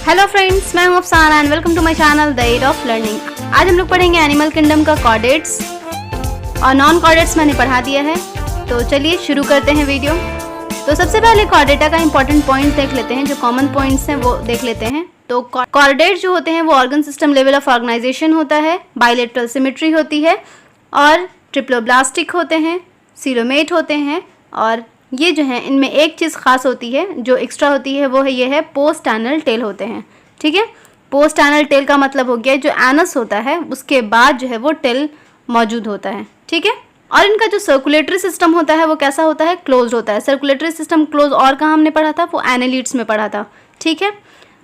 Hello friends, मैं हूं Afsana and welcome to my channel the art of learning. आज हम लोग पढ़ेंगे एनिमल किंगडम का कॉर्डेट्स और नॉन कॉर्डेट्स मैंने पढ़ा दिया है। तो चलिए शुरू करते हैं वीडियो। तो सबसे पहले कॉर्डेटा का इंपॉर्टेंट पॉइंट्स देख लेते हैं, जो कॉमन पॉइंट्स हैं वो देख लेते हैं। तो कॉर्डेट जो होते हैं वो organ system level of organisation होता है, बाइलेटरल सिमेट्री होती है और ट्रिप्लोब्लास्टिक होते हैं, सीलोमेट होते हैं। और ये जो है इनमें एक चीज़ खास होती है जो एक्स्ट्रा होती है, वो है ये है पोस्ट एनल टेल होते हैं। ठीक है, पोस्ट एनल टेल का मतलब हो गया जो एनस होता है उसके बाद जो है वो टेल मौजूद होता है। ठीक है, और इनका जो सर्कुलेटरी सिस्टम होता है वो कैसा होता है, क्लोज होता है। सर्कुलेटरी सिस्टम क्लोज और कहाँ हमने पढ़ा था, वो एनालिड्स में पढ़ा था। ठीक है,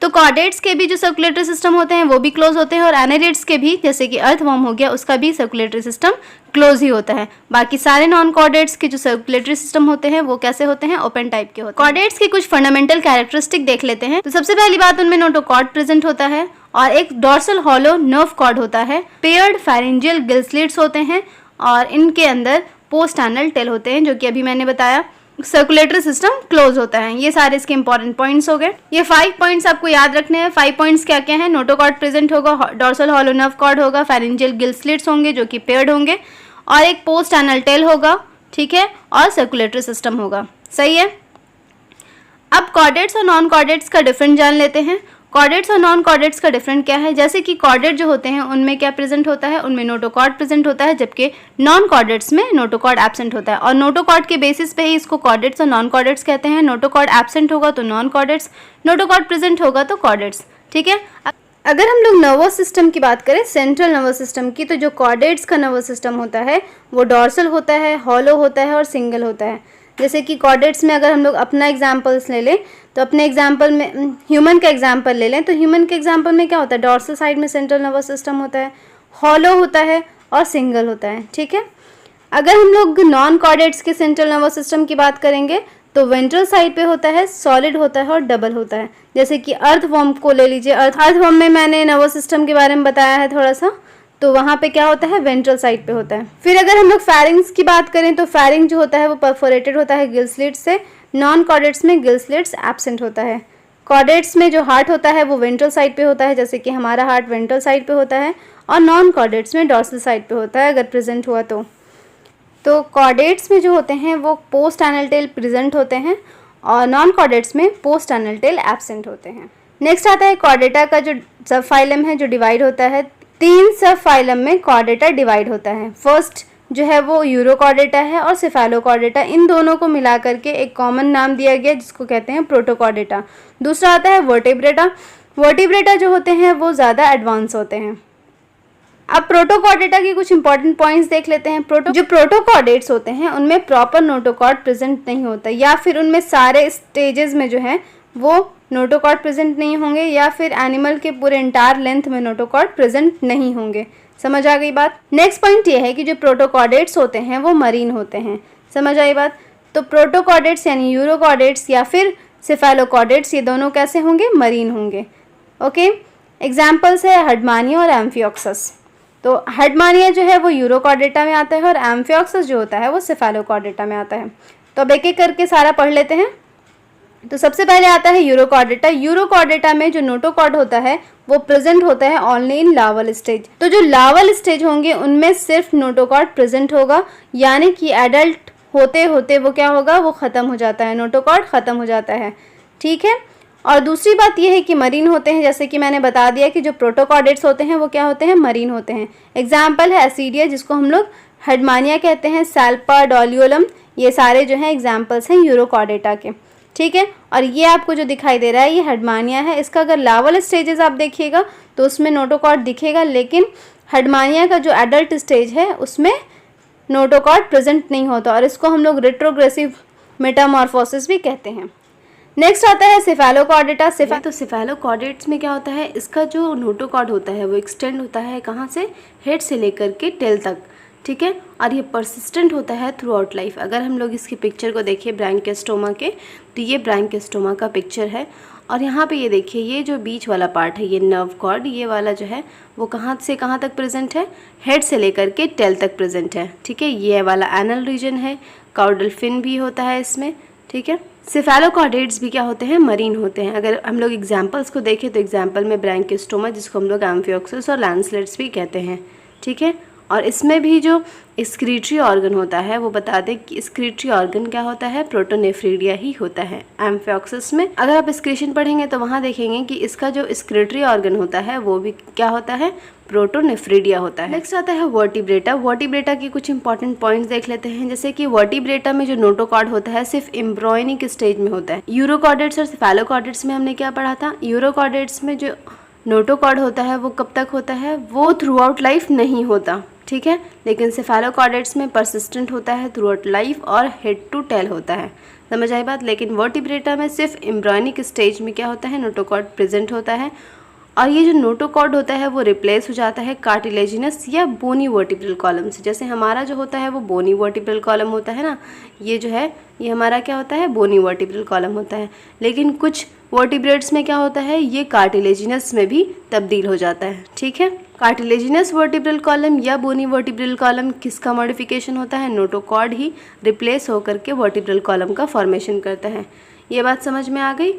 तो कॉर्डेट्स के भी जो सर्कुलेटरी सिस्टम होते हैं वो भी क्लोज होते हैं और एनालिड्स के भी, जैसे कि अर्थवर्म हो गया, उसका भी सर्कुलेटरी सिस्टम क्लोज ही होता है। बाकी सारे नॉन कॉर्डेट्स के जो सर्कुलेटरी सिस्टम होते हैं वो कैसे होते हैं, ओपन टाइप के होते हैं। कॉर्डेट्स की कुछ फंडामेंटल कैरेक्टरिस्टिक देख लेते हैं। तो सबसे पहली बात, उनमें नोटोकॉर्ड प्रेजेंट होता है और एक डोर्सल हॉलो नर्व कॉर्ड होता है। पेयर्ड फेरेंजियल गिल स्लिट्स होते हैं और इनके अंदर पोस्ट एनल टेल होते हैं, जो कि अभी मैंने बताया। सर्कुलेटरी सिस्टम क्लोज होता है। ये सारे इसके इंपॉर्टेंट पॉइंट्स हो गए। ये 5 पॉइंट्स आपको याद रखने हैं। 5 पॉइंट्स क्या क्या हैं, नोटोकॉर्ड प्रेजेंट होगा, डोर्सल हॉलो नर्व कॉर्ड होगा, फेरेंजियल गिल स्लिट्स होंगे जो कि पेयर्ड होंगे, और एक पोस्ट एनल टेल होगा। ठीक है, और सर्कुलेटरी सिस्टम होगा। सही है। अब कॉर्डेट्स और नॉन कॉर्डेट्स का डिफरेंट जान लेते हैं। कॉर्डेट्स और नॉन कॉर्डेट्स का डिफरेंट क्या है, जैसे कि कॉर्डेट जो होते हैं उनमें क्या प्रेजेंट होता है, उनमें नोटोकॉर्ड प्रेजेंट होता है, जबकि नॉन कॉर्डेट्स में नोटोकॉर्ड एब्सेंट होता है। और नोटोकॉर्ड के बेसिस पे ही इसको कॉर्डेट्स और नॉन कॉर्डेट्स कहते हैं। नोटोकॉर्ड एब्सेंट होगा तो नॉन कॉर्डेट्स, नोटोकॉर्ड प्रेजेंट होगा तो कॉर्डेट्स। ठीक है, अगर हम लोग नर्वस सिस्टम की बात करें, सेंट्रल नर्वस सिस्टम की, तो जो कॉर्डेट्स का नर्वस सिस्टम होता है वो डोर्सल होता है, हॉलो होता है और सिंगल होता है। जैसे कि कॉर्डेट्स में अगर हम लोग अपना एग्जाम्पल्स ले लें, तो अपने एग्जाम्पल में ह्यूमन का एग्जाम्पल ले लें, तो ह्यूमन के एग्जाम्पल में क्या होता है, डोर्सल साइड में सेंट्रल नर्वस सिस्टम होता है, हॉलो होता है और सिंगल होता है। ठीक है, अगर हम लोग नॉन कॉर्डेट्स के सेंट्रल नर्वस सिस्टम की बात करेंगे तो वेंट्रल साइड पे होता है, सॉलिड होता है और डबल होता है। जैसे कि अर्थवर्म को ले लीजिए, अर्थवर्म में मैंने नर्वस सिस्टम के बारे में बताया है थोड़ा सा, तो वहाँ पे क्या होता है, वेंट्रल साइड पे होता है। फिर अगर हम लोग फेरिंग्स की बात करें तो फेरिंग जो होता है वो परफोरेटेड होता है गिल स्लिट्स से। नॉन कॉर्डेट्स में गिल स्लिट्स एब्सेंट होता है। कॉर्डेट्स में जो हार्ट होता है वो वेंट्रल साइड पे होता है, जैसे कि हमारा हार्ट वेंट्रल साइड पे होता है, और नॉन कॉर्डेट्स में डोर्सल साइड पे होता है अगर प्रेजेंट हुआ तो कॉर्डेट्स में जो होते हैं वो पोस्ट एनल टेल प्रेजेंट होते हैं और नॉन कॉर्डेट्स में पोस्ट एनल टेल एब्सेंट होते हैं। नेक्स्ट आता है कॉर्डेटा का जो सब फाइलम है, जो डिवाइड होता है। 3 सब फाइलम में कॉर्डेटा डिवाइड होता है। फर्स्ट जो है वो यूरोकॉर्डेटा है और सेफेलोकॉर्डेटा, इन दोनों को मिला करके एक कॉमन नाम दिया गया जिसको कहते हैं प्रोटोकॉर्डेटा। दूसरा आता है वर्टेब्रेटा। वर्टेब्रेटा जो होते हैं वो ज़्यादा एडवांस होते हैं। अब प्रोटोकॉर्डेटा के कुछ इंपॉर्टेंट पॉइंट्स देख लेते हैं। जो प्रोटोकॉर्डेट्स होते हैं उनमें प्रॉपर नोटोकॉर्ड प्रेजेंट नहीं होता, या फिर उनमें सारे स्टेजेस में जो है वो नोटोकॉर्ड प्रेजेंट नहीं होंगे, या फिर एनिमल के पूरे इंटायर लेंथ में नोटोकॉर्ड प्रेजेंट नहीं होंगे। समझ आ गई बात। नेक्स्ट पॉइंट ये है कि जो प्रोटोकॉर्डेट्स होते हैं वो मरीन होते हैं। समझ आई बात। तो प्रोटोकॉर्डेट्स यानी यूरोकॉर्डेट्स या फिर सेफेलोकॉर्डेट्स, ये दोनों कैसे होंगे, मरीन होंगे। ओके, एग्जाम्पल्स है हर्डमानिया और एम्फियोक्सस। तो हर्डमानिया जो है वो यूरोकॉर्डेटा में आता है और एम्फियोक्सस जो होता है वो सेफेलोकॉर्डेटा में आता है। तो अब एक एक करके सारा पढ़ लेते हैं। तो सबसे पहले आता है यूरोकॉर्डेटा। यूरोकॉर्डेटा में जो नोटोकॉर्ड होता है वो प्रेजेंट होता है ओनली इन लावल स्टेज। तो जो लावल स्टेज होंगे उनमें सिर्फ नोटोकॉर्ड प्रेजेंट होगा, यानी कि एडल्ट होते होते वो क्या होगा, वो ख़त्म हो जाता है, नोटोकॉर्ड ख़त्म हो जाता है। ठीक है, और दूसरी बात यह है कि मरीन होते हैं। जैसे कि मैंने बता दिया कि जो प्रोटोकॉर्डेट्स होते हैं वो क्या होते हैं, मरीन होते हैं। एग्जाम्पल है एसिडिया, जिसको हम लोग हर्डमानिया कहते हैं, सैल्पा, डोलियोलम, ये सारे जो हैं एग्जाम्पल्स हैं यूरोकॉर्डेटा के। ठीक है, और ये आपको जो दिखाई दे रहा है ये हर्डमानिया है। इसका अगर लावल स्टेजेस आप देखिएगा तो उसमें नोटोकॉर्ड दिखेगा, लेकिन हर्डमानिया का जो एडल्ट स्टेज है उसमें नोटोकॉर्ड प्रेजेंट नहीं होता, और इसको हम लोग रेट्रोग्रेसिव मेटामॉर्फोसिस भी कहते हैं। नेक्स्ट आता है सेफेलोकॉर्डेटा। तो सेफेलोकॉर्डेट्स में क्या होता है, इसका जो नोटोकॉर्ड होता है वो एक्सटेंड होता है कहाँ से, हेड से लेकर के टेल तक। ठीक है, और ये परसिस्टेंट होता है थ्रू आउट लाइफ। अगर हम लोग इसकी पिक्चर को देखिए ब्रैंकियोस्टोमा के, तो ये ब्रैंकियोस्टोमा का पिक्चर है। और यहाँ पे ये देखिए, ये जो बीच वाला पार्ट है, ये नर्व कॉर्ड, ये वाला जो है वो कहाँ से कहाँ तक प्रेजेंट है, हेड से लेकर के टेल तक प्रेजेंट है। ठीक है, ये वाला एनल रीजन है, काउडल फिन भी होता है इसमें। ठीक है, सेफेलोकॉर्डेट्स भी क्या होते हैं, मरीन होते हैं। अगर हम लोग एग्जाम्पल्स को देखें तो एग्जाम्पल में ब्रैंकियोस्टोमा, जिसको हम लोग एम्फियोक्सिस और लैंसलेट्स भी कहते हैं, ठीक है। और इसमें भी जो एक्सक्रीटरी ऑर्गन होता है वो बता दें कि एक्सक्रीटरी ऑर्गन क्या होता है, प्रोटोनेफ्रीडिया ही होता है एम्फियोक्सिस में। अगर आप एक्सक्रीशन पढ़ेंगे तो वहाँ देखेंगे कि इसका जो एक्सक्रीटरी ऑर्गन होता है वो भी क्या होता है, प्रोटोनेफ्रीडिया होता है। नेक्स्ट आता है वर्टिब्रेटा। वर्टिब्रेटा के कुछ इंपॉर्टेंट पॉइंट्स देख लेते हैं, जैसे कि वर्टिब्रेटा में जो नोटोकॉर्ड होता है सिर्फ एम्ब्रॉयनिक स्टेज में होता है। यूरोकॉर्डेट्स और सेफेलोकॉर्डेट्स में हमने क्या पढ़ा था, यूरोकॉर्डेट्स में जो नोटोकॉर्ड होता है वो कब तक होता है, वो थ्रू आउट लाइफ नहीं होता, ठीक है। लेकिन सेफेलोकॉर्डेट्स में परसिस्टेंट होता है थ्रू आउट लाइफ और हेड टू टेल होता है, समझ आई बात। लेकिन वर्टिब्रेटा में सिर्फ एम्ब्रॉयनिक स्टेज में क्या होता है, नोटोकॉर्ड प्रेजेंट होता है। और ये जो नोटोकॉर्ड होता है वो रिप्लेस हो जाता है कार्टिलेजिनस या बोनी वर्टिब्रल कॉलम से। जैसे हमारा जो होता है वो बोनी वर्टिब्रल कॉलम होता है ना, ये जो है ये हमारा क्या होता है, बोनी वर्टिब्रल कॉलम होता है। लेकिन कुछ वर्टिब्रेट्स में क्या होता है, ये कार्टिलेजिनस में भी तब्दील हो जाता है, ठीक है। कार्टिलेजिनस वर्टिब्रल कॉलम या बोनी वर्टिब्रल कॉलम किसका मॉडिफिकेशन होता है, नोटोकॉर्ड ही रिप्लेस होकर के वर्टिब्रल कॉलम का फॉर्मेशन करता है। ये बात समझ में आ गई।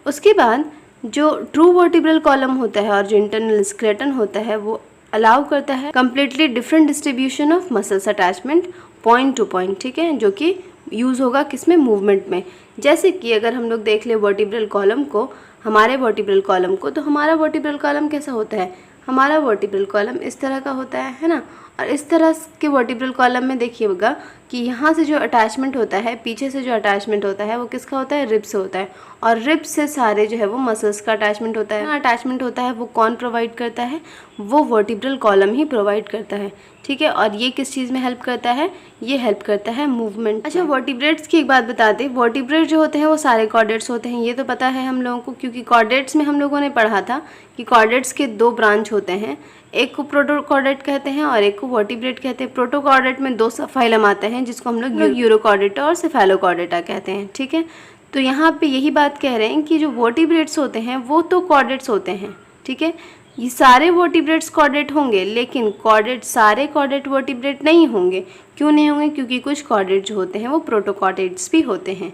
उसके बाद जो ट्रू वर्टिब्रल कॉलम होता है और जो इंटरनल स्केलेटन होता है वो अलाउ करता है completely different distribution of muscles attachment point two point, ठीक है, जो कि यूज़ होगा किसमें, मूवमेंट में। जैसे कि अगर हम लोग देख ले वर्टिब्रल कॉलम को, हमारे वर्टिब्रल कॉलम को, तो हमारा वर्टिब्रल कॉलम कैसा होता है, हमारा वर्टिब्रल कॉलम इस तरह का होता है ना। और इस तरह के वर्टिब्रल कॉलम में देखिएगा कि यहाँ से जो अटैचमेंट होता है, पीछे से जो अटैचमेंट होता है वो किसका होता है, रिब्स होता है। और रिब्स से सारे जो है वो मसल्स का अटैचमेंट होता है। अटैचमेंट होता है वो कौन प्रोवाइड करता है, वो वर्टिब्रल कॉलम ही प्रोवाइड करता है, ठीक है। और ये किस चीज़ में हेल्प करता है, ये हेल्प करता है मूवमेंट। अच्छा, वर्टिब्रेट्स की एक बात बता दें, वर्टिब्रेट जो होते हैं वो सारे कॉर्डेट्स होते हैं, ये तो पता है हम लोगों को, क्योंकि कॉर्डेट्स में हम लोगों ने पढ़ा था कि कॉर्डेट्स के दो ब्रांच होते हैं, एक को प्रोटोकॉर्डेट कहते हैं और एक को वर्टिब्रेट कहते हैं। प्रोटोकॉर्डेट में दो फाइलम आते हैं जिसको हम लोग यूरोकॉर्डेटा और सेफेलोकॉर्डेटा कहते हैं, ठीक है। तो यहाँ पे यही बात कह रहे हैं कि जो वर्टिब्रेट्स होते हैं वो तो कॉर्डेट्स होते हैं, ठीक है। ये सारे वर्टिब्रेट्स कॉर्डेट होंगे, लेकिन कॉर्डेट सारे कॉर्डेट वर्टिब्रेट नहीं होंगे। क्यों नहीं होंगे, क्योंकि कुछ कॉर्डेट जो होते हैं वो प्रोटोकॉर्डेट्स भी होते हैं।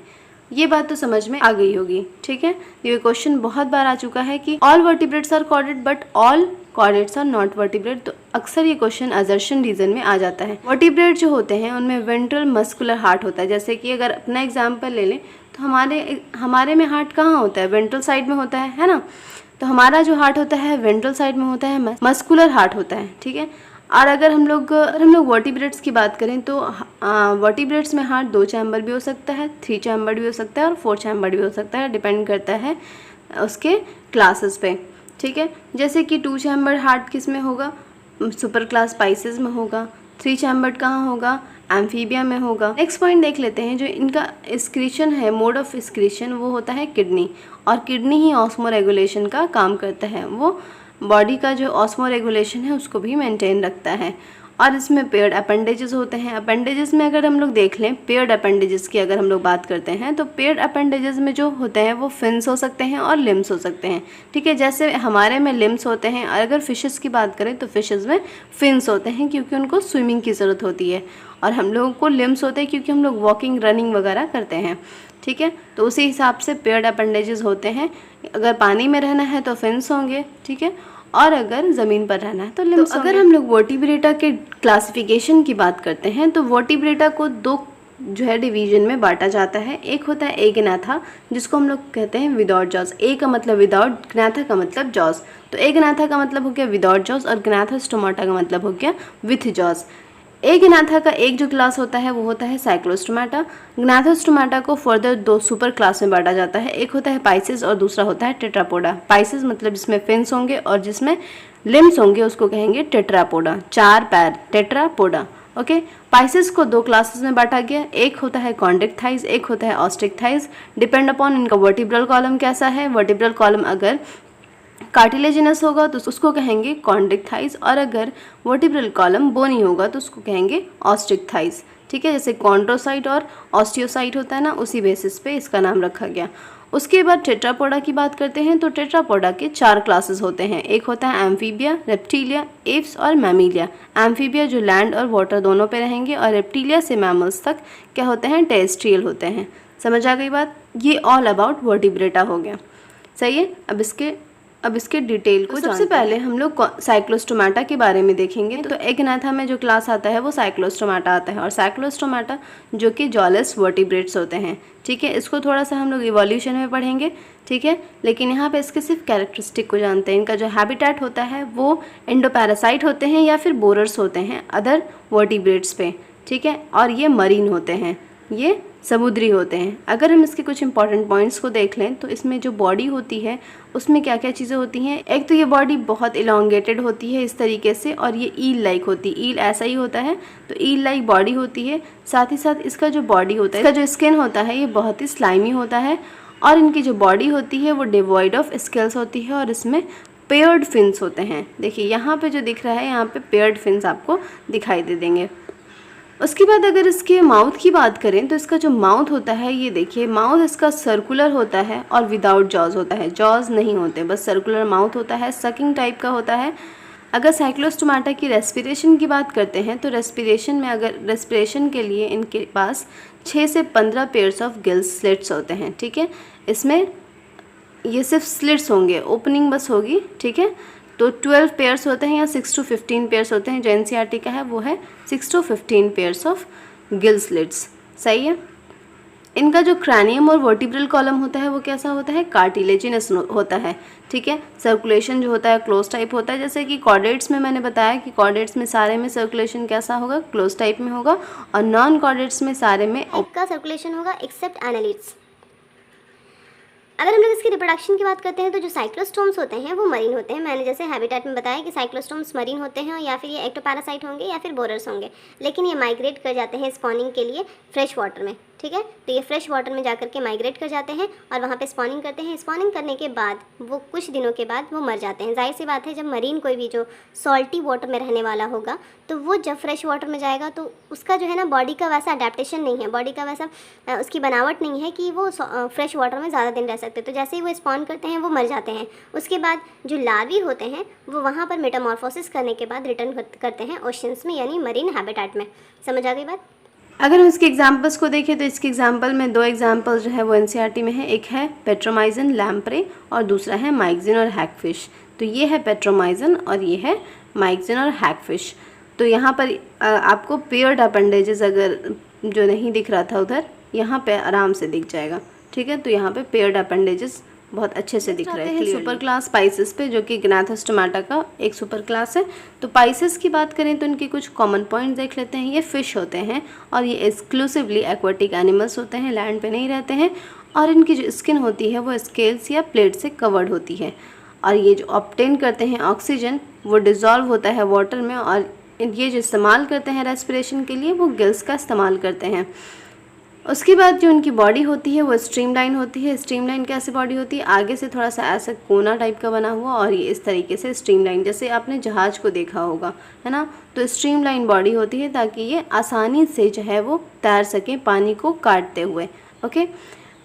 ये बात तो समझ में आ गई होगी, ठीक है। ये क्वेश्चन बहुत बार आ चुका है कि all vertebrates are chordate but all chordates are not vertebrate, तो अक्सर ये क्वेश्चन असर्शन रीजन में आ जाता है। वर्टिब्रेट जो होते हैं उनमें वेंट्रल मस्कुलर हार्ट होता है। जैसे कि अगर अपना एग्जाम्पल ले लें तो हमारे में हार्ट कहाँ होता है, वेंट्रल साइड में होता है ना। तो हमारा जो हार्ट होता है वेंट्रल साइड में होता है, मस्कुलर हार्ट होता है, ठीक है। और अगर हम लोग वर्टिब्रेट्स की बात करें तो वर्टिब्रेट्स में हार्ट 2 चैम्बर भी हो सकता है, 3 चैम्बर भी हो सकता है और 4 चैम्बर भी हो सकता है, डिपेंड करता है उसके क्लासेस पे, ठीक है। जैसे कि 2 चैम्बर हार्ट किस में होगा, सुपर क्लास पाइसेस में होगा। 3 चैम्बर कहाँ होगा, एम्फीबिया में होगा। नेक्स्ट पॉइंट देख लेते हैं, जो इनका एक्सक्रीशन है, मोड ऑफ एक्सक्रीशन, वो होता है किडनी। और किडनी ही ऑस्मो रेगुलेशन का काम करता है, वो बॉडी का जो ऑस्मो रेगुलेशन है उसको भी मेंटेन रखता है। और इसमें पेयर्ड अपेंडेजेस होते हैं। अपेंडेजेस में अगर हम लोग देख लें, पेयर्ड अपेंडेजेस की अगर हम लोग बात करते हैं तो पेयर्ड अपेंडेजेस में जो होते हैं वो फिन्स हो सकते हैं और लिम्स हो सकते हैं, ठीक है। जैसे हमारे में लिम्स होते हैं, और अगर फिशेस की बात करें तो फिशेस में फिन्स होते हैं क्योंकि उनको स्विमिंग की ज़रूरत होती है। और हम लोगों को लिम्स होते हैं क्योंकि हम लोग वॉकिंग रनिंग वगैरह करते हैं, ठीक है। तो उसी हिसाब से पेयर्ड अपेंडेजेस होते हैं। अगर पानी में रहना है तो फिन्स होंगे, ठीक है, और अगर ज़मीन पर रहना है तो लिम्स। तो अगर हम लोग वर्टिब्रेटा के क्लासिफिकेशन की बात करते हैं तो वर्टिब्रेटा को 2 जो है डिवीजन में बांटा जाता है। एक होता है एग्नाथा, जिसको हम लोग कहते हैं विदाउट जॉज। ए का मतलब विदाउट, ग्नाथा का मतलब जॉज। तो एग्नाथा का मतलब हो गया विदाउट जॉज और ग्नाथोस्टोमाटा का मतलब हो गया विथ जॉज। एग्नाथा का एक जो क्लास होता है वो होता है साइक्लोस्टोमाटा। ग्नाथोस्टोमाटा को फर्दर 2 सुपर क्लास में बांटा जाता है। एक होता है पाइसेस और दूसरा होता है टेट्रापोडा। पाइसेस मतलब जिसमें फिन्स होंगे और जिसमें लिम्स होंगे उसको कहेंगे टेट्रापोडा, 4 पैर, टेट्रापोडा, ओके। पाइसेस को 2 क्लासेस में बांटा गया, एक होता है कॉन्ड्रिक थाइज, एक होता है ऑस्टिक थाइज। डिपेंड अपॉन इनका वर्टिब्रल कॉलम कैसा है। वर्टिब्रल कॉलम अगर कार्टिलेजिनस होगा तो उसको कहेंगे कॉन्ड्रिक थाइज, और अगर वर्टिब्रल कॉलम बोनी होगा तो उसको कहेंगे ऑस्टिक थाइज, ठीक है। जैसे कॉन्ड्रोसाइट और ऑस्टियोसाइट होता है ना, उसी बेसिस पे इसका नाम रखा गया। उसके बाद टेट्रापोडा की बात करते हैं तो टेट्रापोडा के 4 क्लासेस होते हैं। एक होता है एम्फीबिया, रेप्टिलिया, एप्स और मैमिलिया। एम्फीबिया जो लैंड और वाटर दोनों पे रहेंगे, और रेप्टिलिया से मैमल्स तक क्या होते हैं, टेरेस्ट्रियल होते हैं। समझ आ गई बात। ये ऑल अबाउट वर्टिब्रेटा हो गया। सही है। अब इसके डिटेल को सबसे पहले हम लोग साइक्लोस्टोमाटा के बारे में देखेंगे। तो एक एनाथा में जो क्लास आता है वो साइक्लोस्टोमाटा आता है, और साइक्लोस्टोमाटा जो कि जॉलेस वर्टिब्रेट्स होते हैं। ठीक है, इसको थोड़ा सा हम लोग इवोल्यूशन में पढ़ेंगे। ठीक है, लेकिन यहाँ पे इसके सिर्फ कैरेक्टरिस्टिक को जानते हैं। इनका जो हैबिटेट होता है वो एंडोपैरासाइट होते हैं या फिर बोरर्स होते हैं अदर वर्टिब्रेट्स पे। ठीक है, और ये मरीन होते हैं, ये समुद्री होते हैं। अगर हम इसके कुछ इंपॉर्टेंट पॉइंट्स को देख लें तो इसमें जो बॉडी होती है उसमें क्या क्या चीज़ें होती हैं। एक तो ये बॉडी बहुत इलोंगेटेड होती है इस तरीके से, और ये ईल लाइक होती है। ईल ऐसा ही होता है, तो ईल लाइक बॉडी होती है। साथ ही साथ इसका जो बॉडी होता है, इसका जो स्किन होता है ये बहुत ही स्लाइमी होता है, और इनकी जो बॉडी होती है वो डिवॉइड ऑफ स्केल्स होती है, और इसमें पेयर्ड फिन्स होते हैं। देखिए यहाँ पे जो दिख रहा है, यहाँ पे पेयर्ड फिन्स आपको दिखाई दे देंगे। उसके बाद अगर इसके माउथ की बात करें तो इसका जो माउथ होता है, ये देखिए माउथ इसका सर्कुलर होता है और विदाउट जॉज होता है। जॉज नहीं होते, बस सर्कुलर माउथ होता है, सकिंग टाइप का होता है। अगर साइक्लोस्टोमाटा की रेस्पिरेशन की बात करते हैं तो रेस्पिरेशन में अगर रेस्पिरेशन के लिए इनके पास 6 से 15 पेयर्स ऑफ गिल स्लिट्स होते हैं। ठीक है, इसमें ये सिर्फ स्लिट्स होंगे, ओपनिंग बस होगी। ठीक है, तो 12 पेयर्स होते हैं या 6 to 15 पेयर्स होते हैं। जो एनसीईआरटी का है वो है 6 to 15 pairs of gill slits. सही है। इनका जो क्रैनियम और वर्टिब्रल कॉलम होता है वो कैसा होता है, कार्टिलेजिनस होता है। ठीक है, सर्कुलेशन जो होता है क्लोज टाइप होता है। जैसे कि कॉर्डेट्स में मैंने बताया कि कॉर्डेट्स में सारे में सर्कुलेशन कैसा होगा, क्लोज टाइप में होगा, और नॉन कॉर्डेट्स में सारे में का सर्कुलेशन होगा एक्सेप्ट एनालिड्स। अगर हम लोग इसकी रिप्रोडक्शन की बात करते हैं तो जो साइक्लोस्टोम्स होते हैं वो मरीन होते हैं। मैंने जैसे हैबिटेट में बताया कि साइक्लोस्टोम्स मरीन होते हैं, या फिर ये एक्टोपैरासाइट होंगे या फिर बोरर्स होंगे, लेकिन ये माइग्रेट कर जाते हैं स्पॉनिंग के लिए फ्रेश वाटर में। ठीक है, तो ये फ्रेश वाटर में जाकर के माइग्रेट कर जाते हैं और वहाँ पे स्पॉनिंग करते हैं। स्पॉनिंग करने के बाद वो कुछ दिनों के बाद वो मर जाते हैं। जाहिर सी बात है, जब मरीन कोई भी जो सॉल्टी वाटर में रहने वाला होगा तो वो जब फ्रेश वाटर में जाएगा तो उसका जो है ना बॉडी का वैसा अडेप्टेशन नहीं है, बॉडी का वैसा उसकी बनावट नहीं है कि वो फ्रेश वाटर में ज़्यादा दिन रह सकते। तो जैसे ही वो स्पॉन करते हैं वो मर जाते हैं। उसके बाद जो लार्वी होते हैं वो वहाँ पर मेटामॉर्फोसिस करने के बाद रिटर्न करते हैं ओशंस में, यानी मरीन हैबिटेट में। समझ आ गई बात। अगर हम इसके एग्जाम्पल्स को देखें तो इसके एग्जाम्पल में 2 एग्जाम्पल जो है वो एनसीईआरटी में है। एक है पेट्रोमाइजन लैम्प्रे और दूसरा है माइक्सिन और हैगफिश। तो ये है पेट्रोमाइजन और ये है माइक्सिन और हैगफिश। तो यहाँ पर आपको पेयर्ड अपेंडेजेस अगर जो नहीं दिख रहा था उधर, यहाँ पे आराम से दिख जाएगा। ठीक है, तो यहाँ पे पेयर्ड अपेंडेजेस बहुत अच्छे से दिख रहे हैं। सुपर क्लास पाइसेस पे, जो कि ग्नाथोस्टोमाटा का एक सुपर क्लास है। तो पाइसेस की बात करें तो इनके कुछ कॉमन पॉइंट देख लेते हैं। ये फिश होते हैं और ये एक्सक्लूसिवली एक्वाटिक एनिमल्स होते हैं, लैंड पे नहीं रहते हैं। और इनकी जो स्किन होती है वो स्केल्स या प्लेट से कवर्ड होती है, और ये जो ऑब्टेन करते हैं ऑक्सीजन वो डिज़ोल्व होता है वाटर में, और ये जो इस्तेमाल करते हैं रेस्पिरेशन के लिए वो गिल्स का इस्तेमाल करते हैं। उसके बाद जो इनकी बॉडी होती है वो स्ट्रीमलाइन होती है। स्ट्रीमलाइन कैसे बॉडी होती है, आगे से थोड़ा सा ऐसा कोना टाइप का बना हुआ, और ये इस तरीके से स्ट्रीमलाइन, जैसे आपने जहाज को देखा होगा, है ना। तो स्ट्रीमलाइन बॉडी होती है ताकि ये आसानी से जो है वो तैर सकें पानी को काटते हुए। ओके,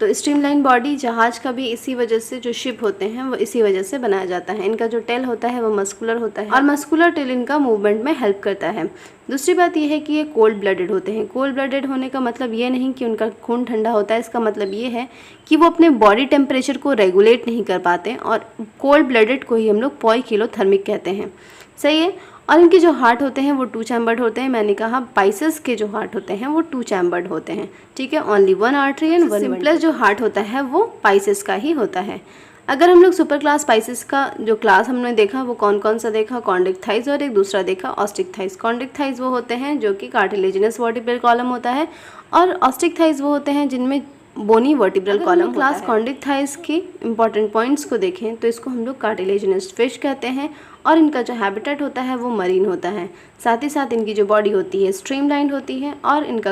तो स्ट्रीमलाइन बॉडी जहाज का भी इसी वजह से, जो शिप होते हैं वो इसी वजह से बनाया जाता है। इनका जो टेल होता है वो मस्कुलर होता है, और मस्कुलर टेल इनका मूवमेंट में हेल्प करता है। दूसरी बात यह है कि ये कोल्ड ब्लडेड होते हैं। कोल्ड ब्लडेड होने का मतलब ये नहीं कि उनका खून ठंडा होता है, इसका मतलब ये है कि वो अपने बॉडी टेम्परेचर को रेगुलेट नहीं कर पाते, और कोल्ड ब्लडेड को ही हम लोग पोइकिलोथर्मिक कहते हैं। सही है। और इनके जो हार्ट होते हैं वो 2 चैम्बर्ड होते हैं। मैंने कहा पाइसेस के जो हार्ट होते हैं वो 2 चैम्बर्ड होते हैं। ठीक है, ओनली 1 आर्टरी एंड 1 सिंपलेस्ट जो हार्ट होता है वो पाइसेस का ही होता है। अगर हम लोग सुपर क्लास पाइसेस का जो क्लास हमने देखा वो कौन कौन सा देखा, कॉन्डिक थाइज, और एक दूसरा देखा ऑस्टिक थाइज। कॉन्डिक थाइज वो होते हैं जो कि कार्टिलेजिनस वर्टिब्रल कॉलम होता है, और ऑस्टिक थाइज वो होते हैं जिनमें बोनी वर्टिब्रल कॉलम क्लास कॉन्डिक थाइज के इंपॉर्टेंट पॉइंट्स को देखें तो इसको हम लोग कार्टिलेजिनस फिश कहते हैं, और इनका जो हैबिटेट होता है वो मरीन होता है। साथ ही साथ इनकी जो बॉडी होती है स्ट्रीमलाइंड होती है, और इनका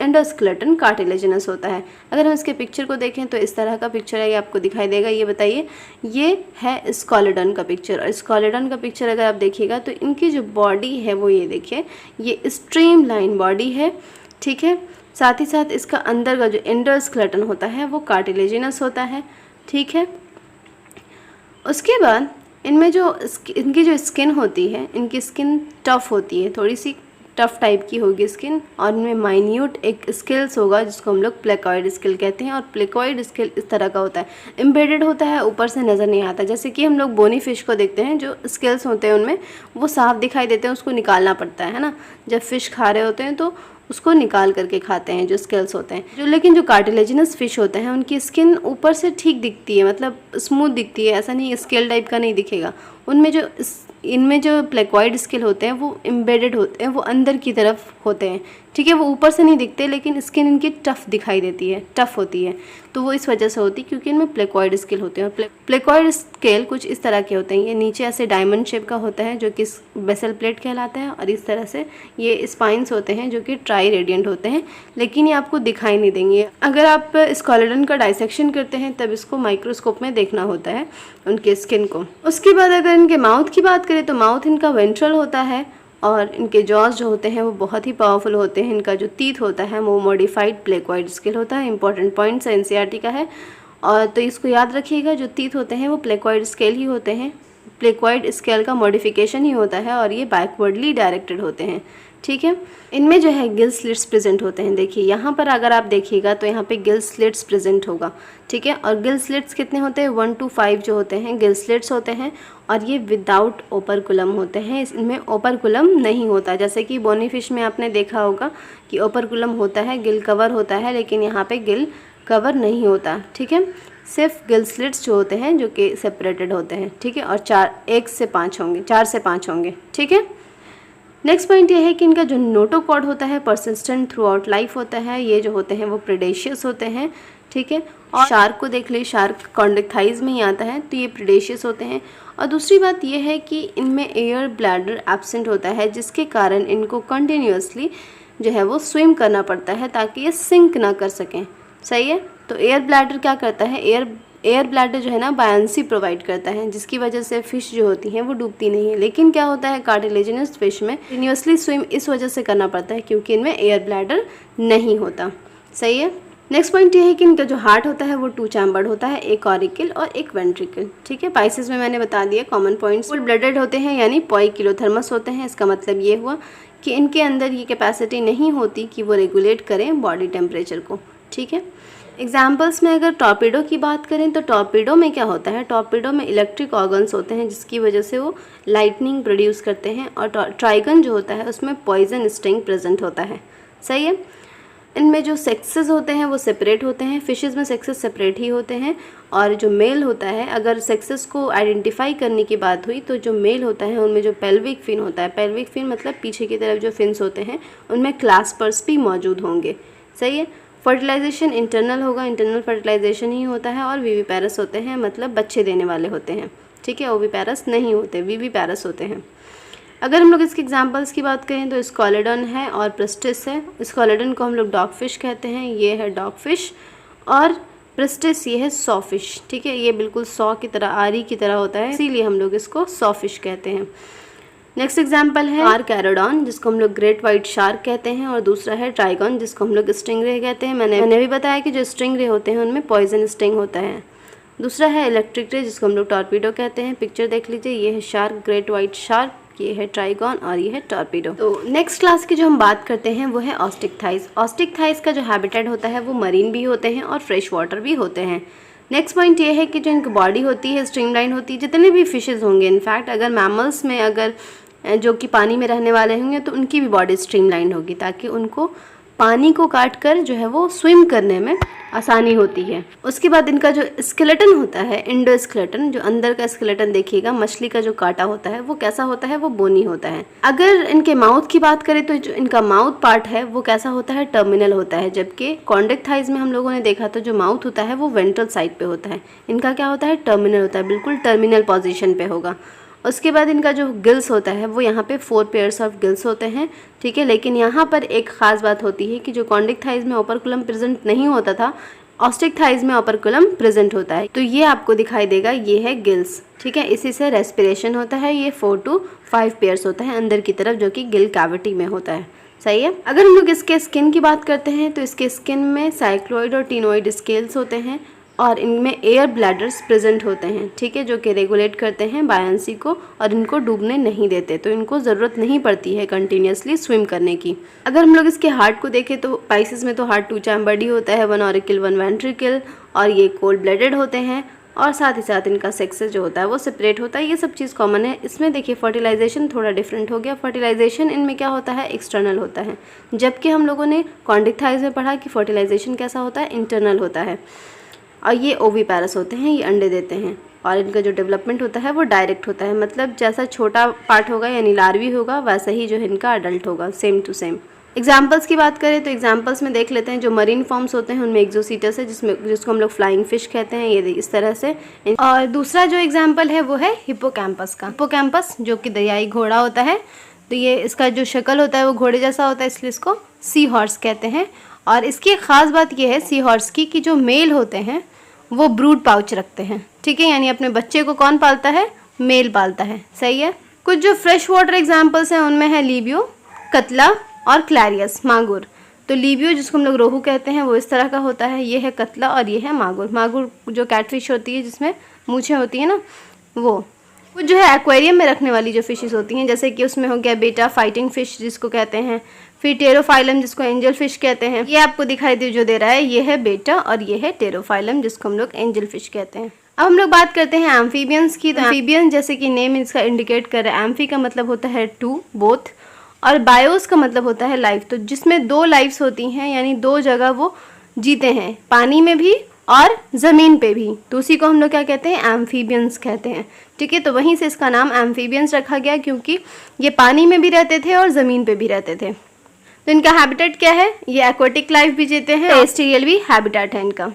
एंडोस्केलेटन कार्टिलेजिनस होता है। अगर हम इसके पिक्चर को देखें तो इस तरह का पिक्चर है, ये आपको दिखाई देगा। ये बताइए, ये है स्कॉलेडन का पिक्चर, और स्कॉलेडन का पिक्चर अगर आप देखिएगा तो इनकी जो बॉडी है वो ये देखिए, ये स्ट्रीमलाइन बॉडी है। ठीक है, साथ ही साथ इसका अंदर का जो एंडोस्केलेटन होता है वो कार्टिलेजिनस होता है। ठीक है, उसके बाद इनमें जो इनकी जो स्किन होती है, इनकी स्किन टफ होती है, थोड़ी सी टफ टाइप की होगी स्किन, और इनमें माइन्यूट एक स्केल्स होगा जिसको हम लोग प्लेकॉइड स्केल कहते हैं। और प्लेकॉइड स्केल इस तरह का होता है, एम्बेडेड होता है, ऊपर से नज़र नहीं आता। जैसे कि हम लोग बोनी फिश को देखते हैं, जो स्केल्स होते हैं उनमें वो साफ दिखाई देते हैं, उसको निकालना पड़ता है ना। जब फिश खा रहे होते हैं तो उसको निकाल करके खाते हैं, जो स्केल्स होते हैं। लेकिन जो कार्टिलेजिनस फिश होते हैं उनकी स्किन ऊपर से ठीक दिखती है, मतलब स्मूथ दिखती है, ऐसा नहीं स्केल टाइप का नहीं दिखेगा। उनमें इनमें जो प्लेकॉइड स्केल होते हैं वो एम्बेडेड होते हैं, वो अंदर की तरफ होते हैं, ठीक है। वो ऊपर से नहीं दिखते, लेकिन स्किन इनकी टफ दिखाई देती है, टफ होती है। तो वो इस वजह से होती है क्योंकि इनमें प्लेकॉइड स्केल होते हैं। प्लेकॉइड स्केल कुछ इस तरह के होते हैं, ये नीचे ऐसे डायमंड शेप का होता है जो कि बेसल प्लेट कहलाता है, और इस तरह से ये स्पाइंस होते हैं जो कि ट्राई रेडियंट होते हैं, लेकिन ये आपको दिखाई नहीं देंगे। अगर आप स्केलेटन का डाइसेक्शन करते हैं तब इसको माइक्रोस्कोप में देखना होता है उनके स्किन को। उसके बाद अगर इनके माउथ की बात करें तो माउथ इनका वेंट्रल होता है, और इनके जॉज जो होते हैं वो बहुत ही पावरफुल होते हैं। इनका जो टीथ होता है वो मॉडिफाइड प्लेकॉइड स्केल होता है। इंपॉर्टेंट पॉइंट्स एनसीईआरटी का है, और तो इसको याद रखिएगा, जो टीथ होते हैं वो प्लेकॉइड स्केल ही होते हैं, प्लेकॉइड स्केल का मॉडिफिकेशन ही होता है, और ये बैकवर्डली डायरेक्टेड होते हैं, ठीक है। इनमें जो है गिल स्लिट्स प्रेजेंट होते हैं। देखिए यहाँ पर अगर आप देखिएगा तो यहाँ पे गिल स्लिट्स प्रेजेंट होगा, ठीक है। और गिल स्लिट्स कितने होते हैं, 1 to 5 जो होते हैं गिल स्लिट्स होते हैं, और ये विदाउट ओपरकुलम होते हैं। इनमें ओपरकुलम नहीं होता, जैसे कि बोनी फिश में आपने देखा होगा कि ओपरकुलम होता है, गिल कवर होता है, लेकिन यहाँ पे गिल कवर नहीं होता, ठीक है। सिर्फ गिल स्लिट्स जो होते हैं जो कि सेपरेटेड होते हैं, ठीक है। और 4 से 5 होंगे, ठीक है। नेक्स्ट पॉइंट ये है कि इनका जो नोटोकॉर्ड होता है परसिस्टेंट थ्रू आउट लाइफ होता है। ये जो होते हैं वो प्रेडेशियस होते हैं, ठीक है। और शार्क को देख ले, शार्क कॉन्डक्टाइज में ही आता है, तो ये प्रेडेशियस होते हैं। और दूसरी बात ये है कि इनमें एयर ब्लैडर एब्सेंट होता है, जिसके कारण इनको कंटिन्यूसली जो है वो स्विम करना पड़ता है ताकि ये सिंक ना कर सकें, सही है। तो एयर ब्लैडर क्या करता है, एयर ब्लैडर जो है ना बायंसी प्रोवाइड करता है, जिसकी वजह से फ़िश जो होती हैं वो डूबती नहीं है। लेकिन क्या होता है कार्टिलेजिनस फिश में कंटिन्यूसली स्विम इस वजह से करना पड़ता है क्योंकि इनमें एयर ब्लैडर नहीं होता, सही है। नेक्स्ट पॉइंट ये है कि इनका जो हार्ट होता है वो 2 चैम्बर्ड होता है, एक ऑरिकल और एक वेंट्रिकल, ठीक है। पाइसेस में मैंने बता दिया कॉमन पॉइंट्स। फुल ब्लडेड होते हैं यानी पोइकिलोथर्मस होते हैं। इसका मतलब ये हुआ कि इनके अंदर ये कैपेसिटी नहीं होती कि वो रेगुलेट करें बॉडी टेम्परेचर को, ठीक है। एग्जाम्पल्स में अगर टॉर्पीडो की बात करें तो टॉर्पीडो में क्या होता है, टॉर्पीडो में इलेक्ट्रिक ऑर्गन्स होते हैं जिसकी वजह से वो लाइटनिंग प्रोड्यूस करते हैं। और ट्राइगन जो होता है उसमें पॉइजन स्टिंग प्रेजेंट होता है, सही है। इनमें जो सेक्सेस होते हैं वो सेपरेट होते हैं, फिशेस में सेक्सेस सेपरेट ही होते हैं। और जो मेल होता है, अगर सेक्सेस को आइडेंटिफाई करने की बात हुई तो जो मेल होता है उनमें जो पेल्विक फिन होता है, पेल्विक फिन मतलब पीछे की तरफ जो फिन्स होते हैं उनमें क्लास्पर्स भी मौजूद होंगे, सही है। फर्टिलाइजेशन इंटरनल होगा, इंटरनल फर्टिलाइजेशन ही होता है। और विविपैरस होते हैं, मतलब बच्चे देने वाले होते हैं, ठीक है। ओविपैरस नहीं होते, विविपैरस होते हैं। अगर हम लोग इसके एग्जांपल्स की बात करें तो स्कॉलेडन है और प्रिस्टिस है। स्कॉलेडन को हम लोग डॉग फिश कहते हैं, ये है डॉग फिश, और प्रिस्टिस ये है सॉ फिश, ठीक है। ये बिल्कुल सॉ की तरह, आरी की तरह होता है, इसीलिए हम लोग इसको सॉ फिश कहते हैं। नेक्स्ट एग्जाम्पल है आर्कैरोडॉन, जिसको हम लोग ग्रेट वाइट शार्क कहते हैं, और दूसरा है ट्राइगन, जिसको हम लोग स्टिंगरे कहते हैं। मैंने भी बताया कि जो स्टिंगरे होते हैं उनमें पॉइजन स्टिंग होता है। दूसरा है इलेक्ट्रिक रे, जिसको हम लोग टॉर्पीडो कहते हैं। पिक्चर देख लीजिए, ये है शार्क, ग्रेट वाइट शार्क, ये है ट्राइगन और ये है टॉर्पीडो। तो नेक्स्ट क्लास की जो हम बात करते हैं वो है ऑस्टिक थाइस। ऑस्टिक थाइस का जो हैबिटेट होता है वो मरीन भी होते हैं और फ्रेश वाटर भी होते हैं। नेक्स्ट पॉइंट ये है कि जो इनकी बॉडी होती है स्ट्रीमलाइन होती है। जितने भी फिशेज होंगे, इनफैक्ट अगर मैमल्स में अगर जो कि पानी में रहने वाले होंगे तो उनकी भी बॉडी स्ट्रीमलाइन होगी, ताकि उनको पानी को काट कर जो है वो स्विम करने में आसानी होती है। उसके बाद इनका जो स्केलेटन होता है, इंडोस्केलेटन, जो अंदर का स्केलेटन देखिएगा, मछली का जो कांटा होता है वो कैसा होता है, वो बोनी होता है। अगर इनके माउथ की बात करें तो जो इनका माउथ पार्ट है वो कैसा होता है, टर्मिनल होता है। जबकि कॉन्डेक्ट थाइज में हम लोगों ने देखा तो जो माउथ होता है वो वेंट्रल साइड पे होता है, इनका क्या होता है, टर्मिनल होता है, बिल्कुल टर्मिनल पोजिशन पे होगा। उसके बाद इनका जो गिल्स होता है वो यहाँ पे 4 पेयर्स ऑफ गिल्स होते हैं, ठीक है। लेकिन यहाँ पर एक ख़ास बात होती है कि जो कॉन्डिक थाइज में ओपरकुलम प्रेजेंट नहीं होता था, ऑस्टिक थाइज में ओपरकुलम प्रेजेंट होता है। तो ये आपको दिखाई देगा, ये है गिल्स, ठीक है। इसी से रेस्पिरेशन होता है। ये 4 to 5 पेयर्स होता है अंदर की तरफ, जो कि गिल कैविटी में होता है, सही है। अगर हम लोग इसके स्किन की बात करते हैं तो इसके स्किन में साइक्लोइड और टीनोइड स्केल्स होते हैं। और इनमें एयर ब्लैडर्स प्रेजेंट होते हैं, ठीक है, जो कि रेगुलेट करते हैं बायंसी को और इनको डूबने नहीं देते, तो इनको ज़रूरत नहीं पड़ती है कंटिन्यूसली स्विम करने की। अगर हम लोग इसके हार्ट को देखें तो पाइसेस में तो हार्ट 2 चैम्बर्ड ही होता है, 1 ऑरिकल 1 वेंट्रिकल, और ये कोल्ड ब्लडेड होते हैं, और साथ ही साथ इनका सेक्सेस जो होता है वो सेपरेट होता है। ये सब चीज़ कॉमन है। इसमें देखिए फर्टिलाइजेशन थोड़ा डिफरेंट हो गया। फर्टिलाइजेशन इनमें क्या होता है, एक्सटर्नल होता है, जबकि हम लोगों ने कॉन्डिक थाइज में पढ़ा कि फर्टिलाइजेशन कैसा होता है, इंटरनल होता है। और ये ओवीपैरस होते हैं, ये अंडे देते हैं, और इनका जो डेवलपमेंट होता है वो डायरेक्ट होता है, मतलब जैसा छोटा पार्ट होगा यानी लार्वी होगा वैसा ही जो है इनका अडल्ट होगा, सेम टू सेम। एग्जाम्पल्स की बात करें तो एग्जाम्पल्स में देख लेते हैं। जो मरीन फॉर्म्स होते हैं उनमें एक्सोसीटस है, जिसको हम लोग फ्लाइंग फिश कहते हैं, ये इस तरह से। और दूसरा जो एग्जाम्पल है वो है हिप्पोकैम्पस का। हिप्पोकैम्पस जो कि दरियाई घोड़ा होता है, तो ये इसका जो शक्ल होता है वो घोड़े जैसा होता है, इसलिए इसको सी हॉर्स कहते हैं। और इसकी एक ख़ास बात ये है सी हॉर्स की कि जो मेल होते हैं वो ब्रूड पाउच रखते हैं, ठीक है, यानी अपने बच्चे को कौन पालता है, मेल पालता है, सही है। कुछ जो फ्रेश वाटर एग्जाम्पल्स हैं उनमें है लीबियो, कतला और क्लैरियस, मांगुर। तो लीबियो जिसको हम लोग रोहू कहते हैं वो इस तरह का होता है, ये है कतला और ये है मांगुर। मांगुर जो कैटफिश होती है जिसमें मूछें होती हैं ना, वो कुछ जो है एक्वेरियम में रखने वाली जो फिशेस होती हैं, जैसे कि उसमें हो गया बेटा फाइटिंग फिश जिसको कहते हैं, फिर टेरोफाइलम जिसको एंजल फिश कहते हैं। ये आपको दिखाई दे रहा है, ये है बेटा और ये है टेरोफाइलम जिसको हम लोग एंजल फिश कहते हैं। अब हम लोग बात करते हैं एम्फीबियंस की। तो एम्फीबियंस जैसे कि नेम इसका इंडिकेट कर रहा है, एम्फी का मतलब होता है टू, बोथ, और बायोस का मतलब होता है लाइफ, तो जिसमें 2 लाइफ्स होती हैं, यानी 2 जगह वो जीते हैं, पानी में भी और ज़मीन पे भी, तो उसी को हम लोग क्या कहते हैं, एम्फीबियंस कहते हैं, ठीक है। तो वहीं से इसका नाम एम्फीबियंस रखा गया क्योंकि ये पानी में भी रहते थे और ज़मीन पे भी रहते थे। तो इनका हैबिटेट क्या है, ये एक्वेटिक लाइफ भी जीते हैं, टेरेस्ट्रियल भी हैबिटेट है इनका।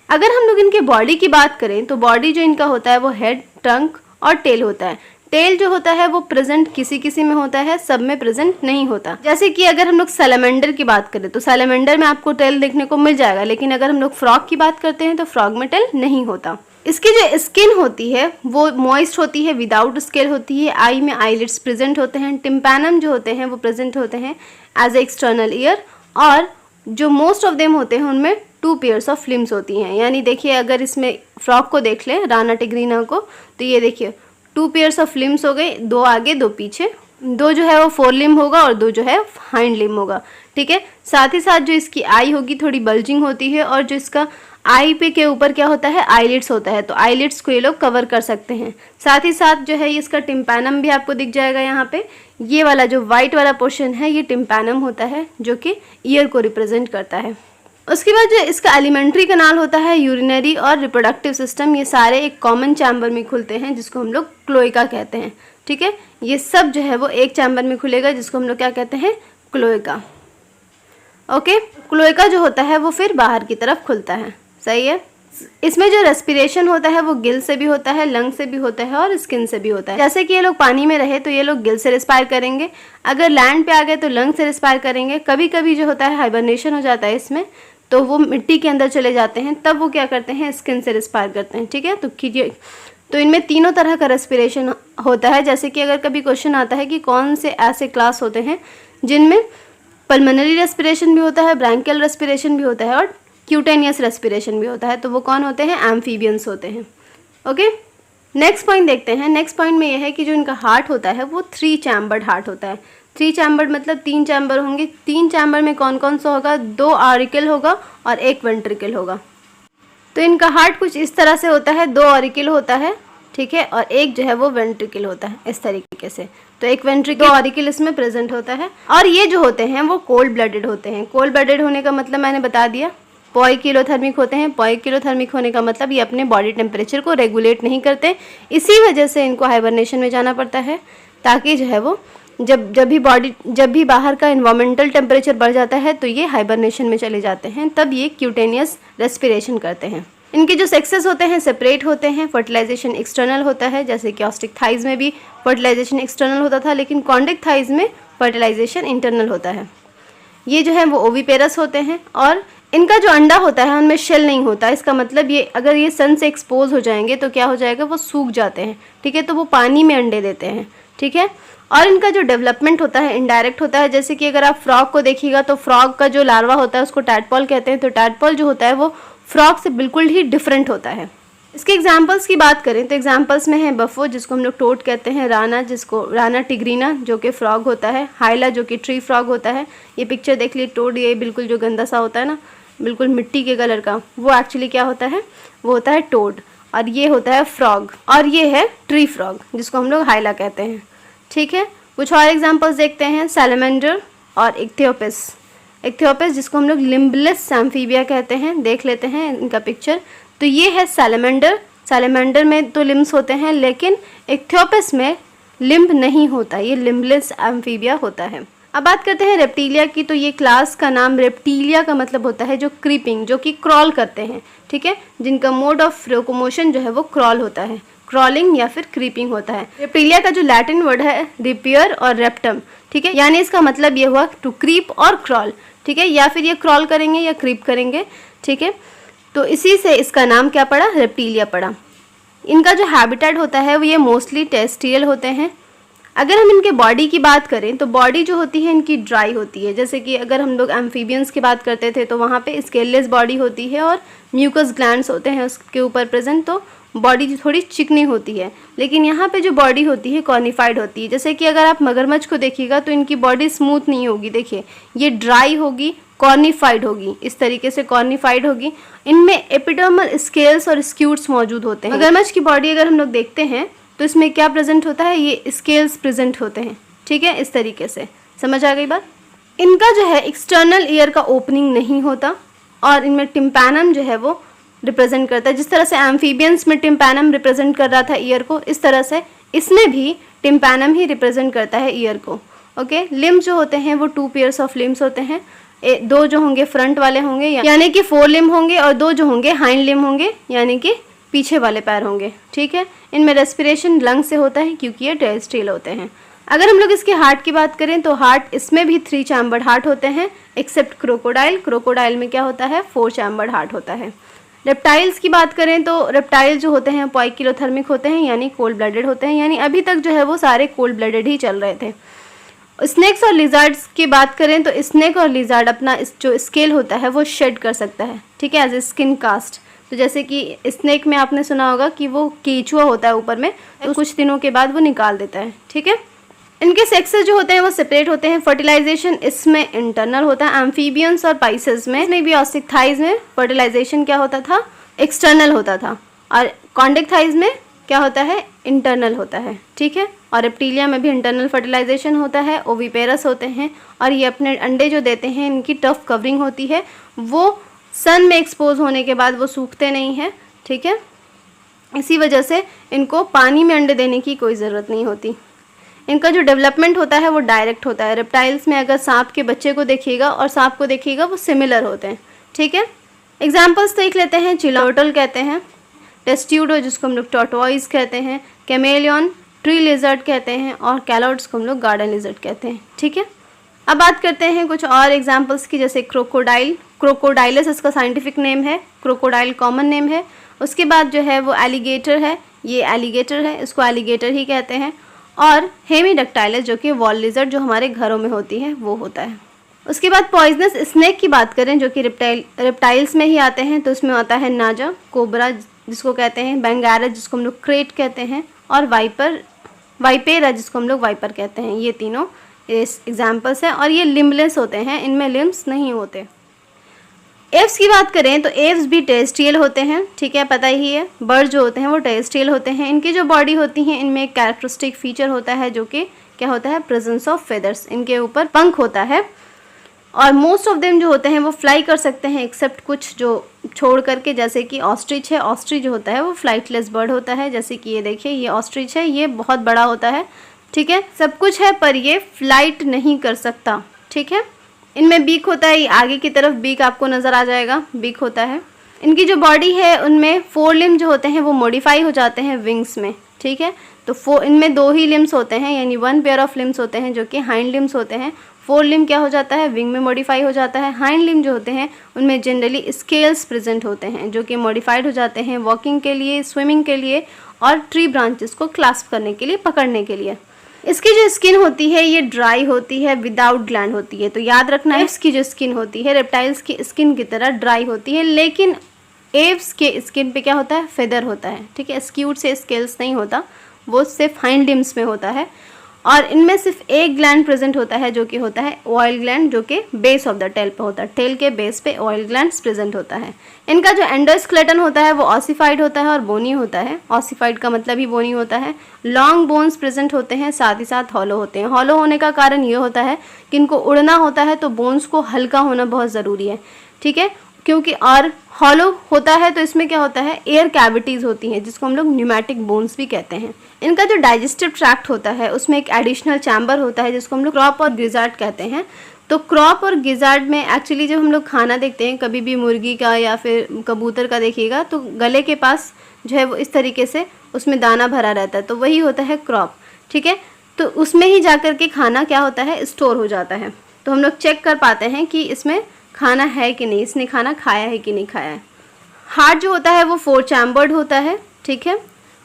अगर हम लोग इनके बॉडी की बात करें तो बॉडी जो इनका होता है वो हेड, ट्रंक और टेल होता है। टेल जो होता है वो प्रेजेंट किसी किसी में होता है, सब में प्रेजेंट नहीं होता। जैसे कि अगर हम लोग सैलमेंडर की बात करें तो सैलमेंडर में आपको टेल देखने को मिल जाएगा, लेकिन अगर हम लोग फ्रॉग की बात करते हैं तो फ्रॉग में टेल नहीं होता। इसकी जो स्किन होती है वो मॉइस्ट होती है, विदाउट स्केल होती है, आई में आईलिड्स प्रेजेंट होते हैं, टिम्पैनम जो होते हैं वो प्रेजेंट होते हैं एज ए एक्सटर्नल ईयर, और जो मोस्ट ऑफ देम होते हैं उनमें 2 पेयर्स ऑफ लिम्स होती हैं। यानी देखिए अगर इसमें फ्रॉग को देख लें, राना टिग्रीना को, तो ये देखिए 2 पेयर्स ऑफ लिम्स हो गए, 2 आगे 2 पीछे, 2 जो है वो 4 लिम्ब होगा और 2 जो है हाइंड लिम्ब होगा, ठीक है। साथ ही साथ जो इसकी आई होगी थोड़ी बल्जिंग होती है, और जो इसका आई पे के ऊपर क्या होता है, आईलिड्स होता है, तो आईलिड्स को ये लोग कवर कर सकते हैं। साथ ही साथ जो है इसका टिम्पैनम भी आपको दिख जाएगा यहाँ पे, ये वाला जो वाइट वाला पोर्शन है ये टिम्पैनम होता है जो कि ईयर को रिप्रेजेंट करता है। उसके बाद जो इसका एलिमेंट्री कनाल होता है, यूरिनरी और रिप्रोडक्टिव सिस्टम, ये सारे एक कॉमन चैम्बर में खुलते हैं जिसको हम लोग क्लोएका कहते हैं, ठीक है। ये सब जो है वो एक चैम्बर में खुलेगा जिसको हम लोग क्या कहते हैं, क्लोएका, ओके। क्लोएका जो होता है वो फिर बाहर की तरफ खुलता है, सही है। इसमें जो रेस्पिरेशन होता है वो गिल से भी होता है, लंग से भी होता है और स्किन से भी होता है। जैसे कि ये लोग पानी में रहे तो ये लोग गिल से रिस्पायर करेंगे, अगर लैंड पे आ गए तो लंग से रिस्पायर करेंगे। कभी कभी जो होता है हाइबरनेशन हो जाता है इसमें, तो वो मिट्टी के अंदर चले जाते हैं, तब वो क्या करते हैं, स्किन से रिस्पायर करते हैं, ठीक है। तो इनमें तीनों तरह का रेस्पिरेशन होता है। जैसे कि अगर कभी क्वेश्चन आता है कि कौन से ऐसे क्लास होते हैं जिनमें पल्मोनरी रेस्पिरेशन भी होता है, ब्रैंकियल रेस्पिरेशन भी होता है और क्यूटेनियस रेस्पिरेशन भी होता है, तो वो कौन होते हैं, एम्फीबियंस होते हैं, ओके। नेक्स्ट पॉइंट देखते हैं। नेक्स्ट पॉइंट में यह है कि जो इनका हार्ट होता है वो 3 चैम्बर्ड हार्ट होता है। 3 चैम्बर्ड मतलब 3 चैम्बर होंगे। 3 चैम्बर में कौन कौन सा होगा, 2 ऑरिकल होगा और 1 वेंट्रिकल होगा। तो इनका हार्ट कुछ इस तरह से होता है, 2 ऑरिकल होता है, ठीक है, और 1 जो है वो वेंट्रिकल होता है, इस तरीके से। तो 1 वेंट्रिकल, 2 ऑरिकल इसमें प्रेजेंट होता है। और ये जो होते हैं वो कोल्ड ब्लडेड होते हैं। कोल्ड ब्लडेड होने का मतलब मैंने बता दिया, पॉइकिलोथर्मिक होते हैं। पॉइकिलोथर्मिक होने का मतलब ये अपने बॉडी टेम्परेचर को रेगुलेट नहीं करते, इसी वजह से इनको हाइबरनेशन में जाना पड़ता है, ताकि जो है वो जब भी बाहर का इन्वायरमेंटल टेम्परेचर बढ़ जाता है तो ये हाइबरनेशन में चले जाते हैं, तब ये क्यूटेनियस रेस्पिरेशन करते हैं। इनके जो सेक्सेस होते हैं सेपरेट होते हैं, फर्टिलाइजेशन एक्सटर्नल होता है, जैसे कि ऑस्टिक थाइज में भी फर्टिलाइजेशन एक्सटर्नल होता था, लेकिन कॉन्डिक थाइज में फर्टिलाइजेशन इंटरनल होता है। ये जो है वो ओविपेरस होते हैं, और इनका जो अंडा होता है उनमें शेल नहीं होता। इसका मतलब ये अगर ये सन से एक्सपोज हो जाएंगे तो क्या हो जाएगा, वो सूख जाते हैं, ठीक है, तो वो पानी में अंडे देते हैं, ठीक है। और इनका जो डेवलपमेंट होता है इनडायरेक्ट होता है। जैसे कि अगर आप फ्रॉग को देखिएगा तो फ्रॉग का जो लार्वा होता है उसको टैडपॉल कहते हैं, तो टैडपॉल जो होता है वो फ्रॉग से बिल्कुल ही डिफरेंट होता है। इसके एग्जाम्पल्स की बात करें तो एग्जाम्पल्स में है बफो जिसको हम लोग टोड कहते हैं, राना जिसको राना टिग्रीना जो कि फ्रॉग होता है, हाइला जो कि ट्री फ्रॉग होता है। ये पिक्चर देख ली, टोड ये बिल्कुल जो गंदा सा होता है ना, बिल्कुल मिट्टी के कलर का, वो एक्चुअली क्या होता है, वो होता है टोड। और ये होता है फ्रॉग, और ये है ट्री फ्रॉग जिसको हम लोग हाइला कहते हैं। ठीक है, कुछ और एग्जाम्पल्स देखते हैं, सैलमेंडर और इक्थियोपिस। इक्थियोपिस जिसको हम लोग लिम्बलेस एम्फीबिया कहते हैं, देख लेते हैं इनका पिक्चर। तो ये है सैलमेंडर। सैलमेंडर में तो लिम्स होते हैं, लेकिन इक्थियोपिस में लिम्ब नहीं होता, ये लिम्बलेस एम्फीबिया होता है। अब बात करते हैं रेप्टिलिया की। तो ये क्लास का नाम रेप्टिलिया का मतलब होता है जो क्रीपिंग, जो कि क्रॉल करते हैं। ठीक है, जिनका मोड ऑफ लोकोमोशन जो है वो क्रॉल होता है, क्रॉलिंग या फिर क्रीपिंग होता है। रेप्टिलिया का जो लैटिन वर्ड है रिपियर और रेप्टम, ठीक है, यानी इसका मतलब ये हुआ टू क्रीप और क्रॉल। ठीक है, या फिर ये क्रॉल करेंगे या क्रीप करेंगे। ठीक है, तो इसी से इसका नाम क्या पड़ा, रेप्टिलिया पड़ा। इनका जो हैबिटेट होता है वो ये मोस्टली टेरेस्ट्रियल होते हैं। अगर हम इनके बॉडी की बात करें तो बॉडी जो होती है इनकी ड्राई होती है। जैसे कि अगर हम लोग एम्फीबियंस की बात करते थे तो वहाँ पे स्केललेस बॉडी होती है और म्यूकस ग्लैंड्स होते हैं उसके ऊपर प्रेजेंट, तो बॉडी थोड़ी चिकनी होती है। लेकिन यहाँ पे जो बॉडी होती है कॉर्निफाइड होती है। जैसे कि अगर आप मगरमच्छ को देखिएगा तो इनकी बॉडी स्मूथ नहीं होगी, देखिए ये ड्राई होगी, कॉर्निफाइड होगी, इस तरीके से कॉर्निफाइड होगी। इनमें एपिडर्मल स्केल्स और स्क्यूट्स मौजूद होते हैं। मगरमच्छ की बॉडी अगर हम लोग देखते हैं तो इसमें क्या प्रेजेंट होता है, ये स्केल्स प्रेजेंट होते हैं। ठीक है, इस तरीके से समझ आ गई बात। इनका जो है एक्सटर्नल ईयर का ओपनिंग नहीं होता और इनमें टिम्पैनम जो है वो रिप्रेजेंट करता है। जिस तरह से एम्फीबियंस में टिम्पैनम रिप्रेजेंट कर रहा था ईयर को, इस तरह से इसमें भी टिम्पैनम ही रिप्रेजेंट करता है ईयर को। ओके, लिम्स जो होते हैं वो 2 पेयर्स ऑफ लिम्स होते हैं। 2 जो होंगे फ्रंट वाले होंगे यानी कि 4 लिम्ब होंगे, और 2 जो होंगे हाइंड लिम्ब होंगे यानी कि पीछे वाले पैर होंगे। ठीक है, इनमें रेस्पिरेशन लंग से होता है क्योंकि ये टेरेस्ट्रियल होते हैं। अगर हम लोग इसके हार्ट की बात करें तो हार्ट, इसमें भी 3 चैम्बर्ड हार्ट होते हैं एक्सेप्ट क्रोकोडाइल। क्रोकोडाइल में क्या होता है, 4 चैम्बर्ड हार्ट होता है। रेप्टाइल्स की बात करें तो रेप्टाइल जो होते हैं पॉइकिलोथर्मिक होते हैं यानी कोल्ड ब्लडेड होते हैं, यानी अभी तक जो है वो सारे कोल्ड ब्लडेड ही चल रहे थे। स्नेक्स और लिजार्ड्स की बात करें तो स्नेक और लिजार्ड अपना जो स्केल होता है वो शेड कर सकता है। ठीक है, एज ए स्किन कास्ट। तो जैसे कि स्नेक में आपने सुना होगा कि वो केचुआ होता है ऊपर में, तो कुछ दिनों के बाद वो निकाल देता है। ठीक है, इनके सेक्सेस जो होते हैं वो सेपरेट होते हैं। फर्टिलाइजेशन इसमें इंटरनल होता है। एम्फीबियंस और पाइसेस में भी ऑस्टिक थाइज में फर्टिलाइजेशन क्या होता था, एक्सटर्नल होता था, और कॉन्डिक थाइज में क्या होता है, इंटरनल होता है। ठीक है, और रेप्टिलिया में भी इंटरनल फर्टिलाइजेशन होता है। ओविपेरस होते हैं और ये अपने अंडे जो देते हैं इनकी टफ कवरिंग होती है, वो सन में एक्सपोज होने के बाद वो सूखते नहीं हैं। ठीक है, इसी वजह से इनको पानी में अंडे देने की कोई ज़रूरत नहीं होती। इनका जो डेवलपमेंट होता है वो डायरेक्ट होता है। रेप्टाइल्स में अगर सांप के बच्चे को देखिएगा और सांप को देखिएगा वो सिमिलर होते हैं। ठीक है, एग्जाम्पल्स देख लेते हैं। चिलोटल कहते हैं, टेस्ट्यूडो जिसको हम लोग टॉर्टोइज कहते हैं, कैमेलियन ट्री लिजर्ड कहते हैं, और कैलोड्स को हम लोग गार्डन लिजर्ड कहते हैं। ठीक है, अब बात करते हैं कुछ और एग्जाम्पल्स की, जैसे क्रोकोडाइल। क्रोकोडाइलस इसका साइंटिफिक नेम है, क्रोकोडाइल कॉमन नेम है। उसके बाद जो है वो एलिगेटर है, ये एलिगेटर है, इसको एलिगेटर ही कहते हैं। और हेमीडक्टाइलस जो कि वॉल लिजर्ड जो हमारे घरों में होती है वो होता है। उसके बाद पॉइजनस स्नेक की बात करें जो कि रेप्टाइल्स में ही आते हैं, तो उसमें आता है नाजा, कोबरा जिसको कहते हैं, बेंगारा जिसको हम लोग क्रेट कहते हैं, और वाइपेरा जिसको हम लोग वाइपर कहते हैं। ये तीनों एग्जाम्पल्स हैं और ये लिम्बलेस होते हैं, इनमें लिम्स नहीं होते। एव्स की बात करें तो एव्स भी टेरेस्ट्रियल होते हैं। ठीक है, पता ही है, बर्ड जो होते हैं वो टेरेस्ट्रियल होते हैं। इनकी जो बॉडी होती है इनमें एक कैरेक्टरिस्टिक फीचर होता है जो कि क्या होता है, प्रेजेंस ऑफ फेदर्स। इनके ऊपर पंख होता है और मोस्ट ऑफ देम जो होते हैं वो फ्लाई कर सकते हैं एक्सेप्ट कुछ जो छोड़ करके, जैसे कि ऑस्ट्रिच है। ऑस्ट्रिच जो होता है वो फ्लाइटलेस बर्ड होता है, जैसे कि ये देखिए ये ऑस्ट्रिच है, ये बहुत बड़ा होता है। ठीक है, सब कुछ है पर ये फ्लाइट नहीं कर सकता। ठीक है, इनमें बीक होता है, आगे की तरफ बीक आपको नज़र आ जाएगा, बीक होता है। इनकी जो बॉडी है उनमें 4 लिम्ब जो होते हैं वो मॉडिफाई हो जाते हैं विंग्स में। ठीक है, तो इनमें 2 ही लिम्स होते हैं, यानी 1 पेयर ऑफ लिम्स होते हैं जो कि हाइंड लिम्स होते हैं। 4 लिम्ब क्या हो जाता है, विंग में मॉडिफाई हो जाता है। हाइंड लिम्ब जो होते हैं उनमें जनरली स्केल्स प्रेजेंट होते हैं जो कि मॉडिफाइड हो जाते हैं वॉकिंग के लिए, स्विमिंग के लिए और ट्री ब्रांचेस को क्लास्प करने के लिए, पकड़ने के लिए। इसकी जो स्किन होती है ये ड्राई होती है, विदाउट ग्लैंड होती है। तो याद रखना है इसकी जो स्किन होती है रेप्टाइल्स की स्किन की तरह ड्राई होती है, लेकिन एव्स के स्किन पे क्या होता है, फेदर होता है, ठीक है, स्क्यूड से स्केल्स नहीं होता, वो सिर्फ हाइंड लिम्स में होता है। और इनमें सिर्फ एक ग्लैंड प्रेजेंट होता है जो कि होता है ऑयल ग्लैंड, जो कि बेस ऑफ द टेल पे होता है, टेल के बेस पे ऑयल ग्लैंड्स प्रेजेंट होता है। इनका जो एंडोस्केलेटन होता है वो ऑसिफाइड होता है और बोनी होता है। ऑसिफाइड का मतलब ही बोनी होता है। लॉन्ग बोन्स प्रेजेंट होते हैं, साथ ही साथ हॉलो होते हैं। हॉलो होने का कारण ये होता है कि इनको उड़ना होता है तो बोन्स को हल्का होना बहुत ज़रूरी है, ठीक है, क्योंकि और हॉलो होता है तो इसमें क्या होता है, एयर कैविटीज़ होती हैं जिसको हम लोग न्यूमेटिक बोन्स भी कहते हैं। इनका जो डाइजेस्टिव ट्रैक्ट होता है उसमें एक एडिशनल चैम्बर होता है जिसको हम लोग क्रॉप और गिजार्ड कहते हैं। तो क्रॉप और गिजार्ड में एक्चुअली जब हम लोग खाना देखते हैं, कभी भी मुर्गी का या फिर कबूतर का देखिएगा, तो गले के पास जो है वो इस तरीके से उसमें दाना भरा रहता है, तो वही होता है क्रॉप, ठीक है। तो उसमें ही जा कर के खाना क्या होता है, स्टोर हो जाता है। तो हम लोग चेक कर पाते हैं कि इसमें खाना है कि नहीं, इसने खाना खाया है कि नहीं खाया है। हार्ट जो होता है वो 4 चैम्बर्ड होता है, ठीक है,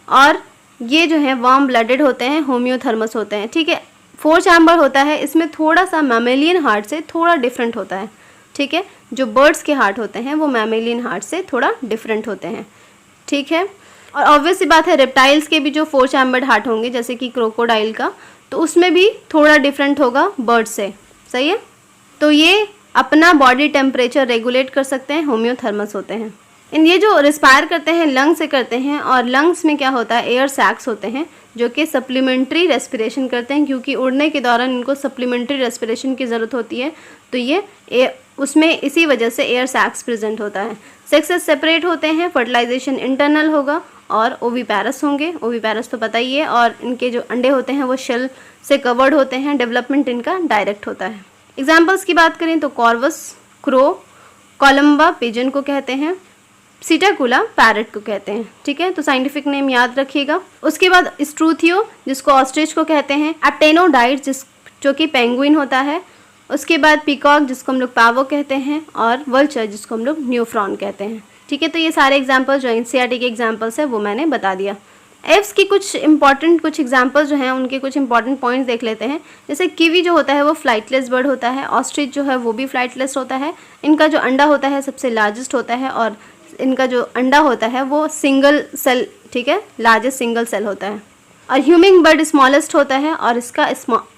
और ये जो है वार्म ब्लडेड होते हैं, होम्योथर्मस होते हैं, ठीक है। 4 चैम्बर होता है, इसमें थोड़ा सा मैमेलियन हार्ट से थोड़ा डिफरेंट होता है, ठीक है। जो बर्ड्स के हार्ट होते हैं वो मैमेलियन हार्ट से थोड़ा डिफरेंट होते हैं, ठीक है। और ऑब्वियस सी बात है रेप्टाइल्स के भी जो 4 चैम्बर्ड हार्ट होंगे, जैसे कि क्रोकोडाइल का, तो उसमें भी थोड़ा डिफरेंट होगा बर्ड से, सही है। तो ये अपना बॉडी टेम्परेचर रेगुलेट कर सकते हैं, होम्योथर्मस होते हैं। इन ये जो रिस्पायर करते हैं लंग से करते हैं, और लंग्स में क्या होता है, एयर सैक्स होते हैं जो कि सप्लीमेंट्री रेस्पिरेशन करते हैं, क्योंकि उड़ने के दौरान इनको सप्लीमेंट्री रेस्पिरेशन की ज़रूरत होती है, तो ये उसमें इसी वजह से एयर सैक्स प्रेजेंट होता है। सेक्सेस सेपरेट होते हैं, फर्टिलाइजेशन इंटरनल होगा और ओविपैरस होंगे, ओविपैरस तो पता ही है, और इनके जो अंडे होते हैं वो शेल से कवर्ड होते हैं, डेवलपमेंट इनका डायरेक्ट होता है। एग्जाम्पल्स की बात करें तो कॉर्वस क्रो, कोलम्बा पिजन को कहते हैं, सीटाकुला पैरट को कहते हैं, ठीक है, तो साइंटिफिक नेम याद रखिएगा। उसके बाद स्ट्रूथियो जिसको ऑस्ट्रिच को कहते हैं, एप्टेनोडाइट जो कि पेंगुइन होता है, उसके बाद पीकॉक जिसको हम लोग पावो कहते हैं, और वल्चर जिसको हम लोग न्यूफ्रॉन कहते हैं, ठीक है। तो ये सारे एग्जाम्पल जो एनसीईआरटी के एग्जाम्पल्स है वो मैंने बता दिया। एव्स की कुछ एग्जांपल्स जो हैं उनके कुछ इंपॉर्टेंट पॉइंट्स देख लेते हैं। जैसे कीवी जो होता है वो फ्लाइटलेस बर्ड होता है, ऑस्ट्रिच जो है वो भी फ्लाइटलेस होता है। इनका जो अंडा होता है सबसे लार्जेस्ट होता है, और इनका जो अंडा होता है वो सिंगल सेल, ठीक है, लार्जेस्ट सिंगल सेल होता है। और ह्यूमिंग बर्ड स्मॉलेस्ट होता है और इसका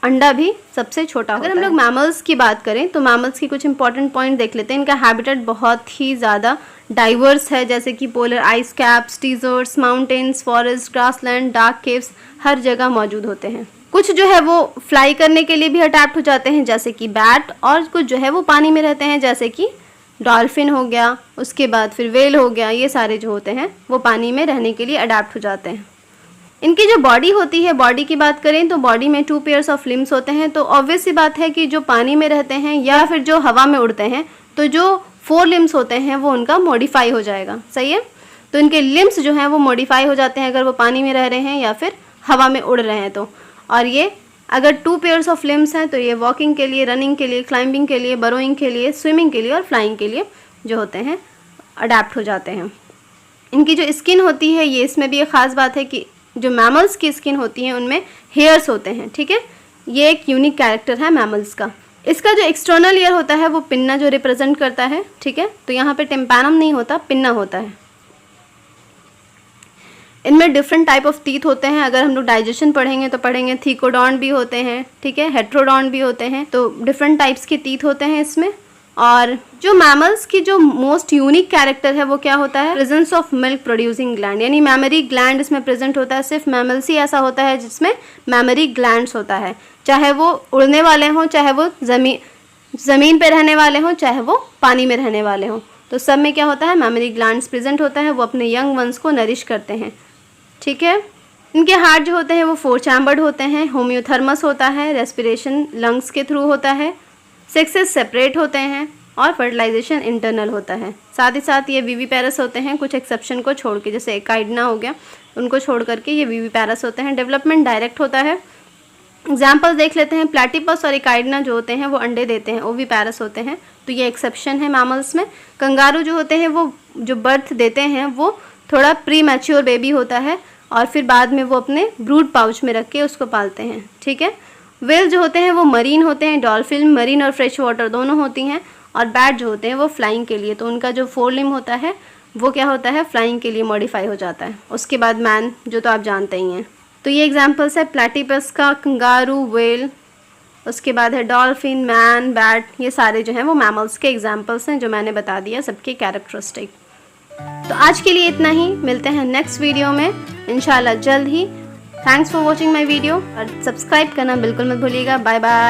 अंडा भी सबसे छोटा होता है। अगर हम लोग मैमल्स की बात करें तो मैमल्स की कुछ इंपॉर्टेंट पॉइंट देख लेते हैं। इनका हैबिटेट बहुत ही ज़्यादा डाइवर्स है, जैसे कि polar ice caps, deserts, mountains, forest, grassland, dark caves हर जगह मौजूद होते हैं। कुछ जो है वो फ्लाई करने के लिए भी अडैप्ट हो जाते हैं, जैसे कि बैट, और कुछ जो है वो पानी में रहते हैं, जैसे कि डॉल्फिन हो गया, उसके बाद फिर वेल हो गया। ये सारे जो होते हैं वो पानी में रहने के लिए अडैप्ट हो जाते हैं। इनकी जो बॉडी होती है, बॉडी की बात करें तो बॉडी में 2 पेयर्स ऑफ लिम्स होते हैं। तो ऑब्वियस सी बात है कि जो पानी में रहते हैं या फिर जो हवा में उड़ते हैं, तो जो 4 लिम्स होते हैं वो उनका मॉडिफाई हो जाएगा, सही है। तो इनके लिम्स जो हैं वो मॉडिफाई हो जाते हैं अगर वो पानी में रह रहे हैं या फिर हवा में उड़ रहे हैं तो। और ये अगर 2 पेयर्स ऑफ लिम्स हैं तो ये वॉकिंग के लिए, रनिंग के लिए, क्लाइंबिंग के लिए, बरोइंग के लिए, स्विमिंग के लिए और फ्लाइंग के लिए जो होते हैं अडैप्ट हो जाते हैं। इनकी जो स्किन होती है, ये इसमें भी एक ख़ास बात है कि जो मैमल्स की स्किन होती है उनमें हेयर्स होते हैं, ठीक है। ये एक यूनिक कैरेक्टर है मैमल्स का। इसका जो एक्सटर्नल ईयर होता है वो पिन्ना जो रिप्रेजेंट करता है, ठीक है। तो यहाँ पे टिम्पैनम नहीं होता, पिन्ना होता है। इनमें डिफरेंट टाइप ऑफ टीथ होते हैं। अगर हम लोग डाइजेशन पढ़ेंगे तो पढ़ेंगे थीकोडॉन भी होते हैं, ठीक है, हेट्रोडॉन भी होते हैं। तो डिफरेंट टाइप्स के टीथ होते हैं इसमें। और जो मैमल्स की जो मोस्ट यूनिक कैरेक्टर है वो क्या होता है, presence of milk producing gland, यानी मैमरी ग्लैंड इसमें प्रेजेंट होता है। सिर्फ मैमल्स ही ऐसा होता है जिसमें मैमरी ग्लैंड्स होता है, चाहे वो उड़ने वाले हों, चाहे वो ज़मीन पे रहने वाले हों, चाहे वो पानी में रहने वाले हों। तो सब में क्या होता है, मैमरी ग्लैंड्स प्रेजेंट होता है। वो अपने यंग वंस को नरिश करते हैं, ठीक है। इनके हार्ट जो होते हैं वो 4 चैम्बर्ड होते हैं। होम्योथर्मस होता है, रेस्पिरेशन लंग्स के थ्रू होता है, सेक्सेस सेपरेट होते हैं और फर्टिलाइजेशन इंटरनल होता है। साथ ही साथ ये विविपैरस होते हैं, कुछ एक्सेप्शन को छोड़ के, जैसे एकाइडना हो गया, उनको छोड़ करके ये विविपैरस होते हैं। डेवलपमेंट डायरेक्ट होता है। एग्जाम्पल देख लेते हैं। प्लैटिपस और एकाइडना जो होते हैं वो अंडे देते हैं, ओविपैरस होते हैं, तो ये एक्सेप्शन है मैमल्स में। कंगारू जो होते हैं वो जो बर्थ देते हैं वो थोड़ा प्री मैच्योर बेबी होता है और फिर बाद में वो अपने ब्रूड पाउच में रख के उसको पालते हैं, ठीक है। वेल जो होते हैं वो मरीन होते हैं, डॉल्फिन मरीन और फ्रेश वाटर दोनों होती हैं। और बैट जो होते हैं वो फ्लाइंग के लिए, तो उनका जो 4 लिम्ब होता है वो क्या होता है, फ्लाइंग के लिए मॉडिफाई हो जाता है। उसके बाद मैन, जो तो आप जानते ही हैं। तो ये एग्जांपल्स है प्लेटिपस का, कंगारू, व्हेल, उसके बाद है डॉल्फिन, मैन, बैट। ये सारे जो हैं वो मैमल्स के एग्जांपल्स हैं जो मैंने बता दिया सबके कैरेक्टरिस्टिक। तो आज के लिए इतना ही, मिलते हैं नेक्स्ट वीडियो में इंशाल्लाह जल्द ही। Thanks for watching my video और सब्सक्राइब करना बिल्कुल मत भूलिएगा। Bye bye.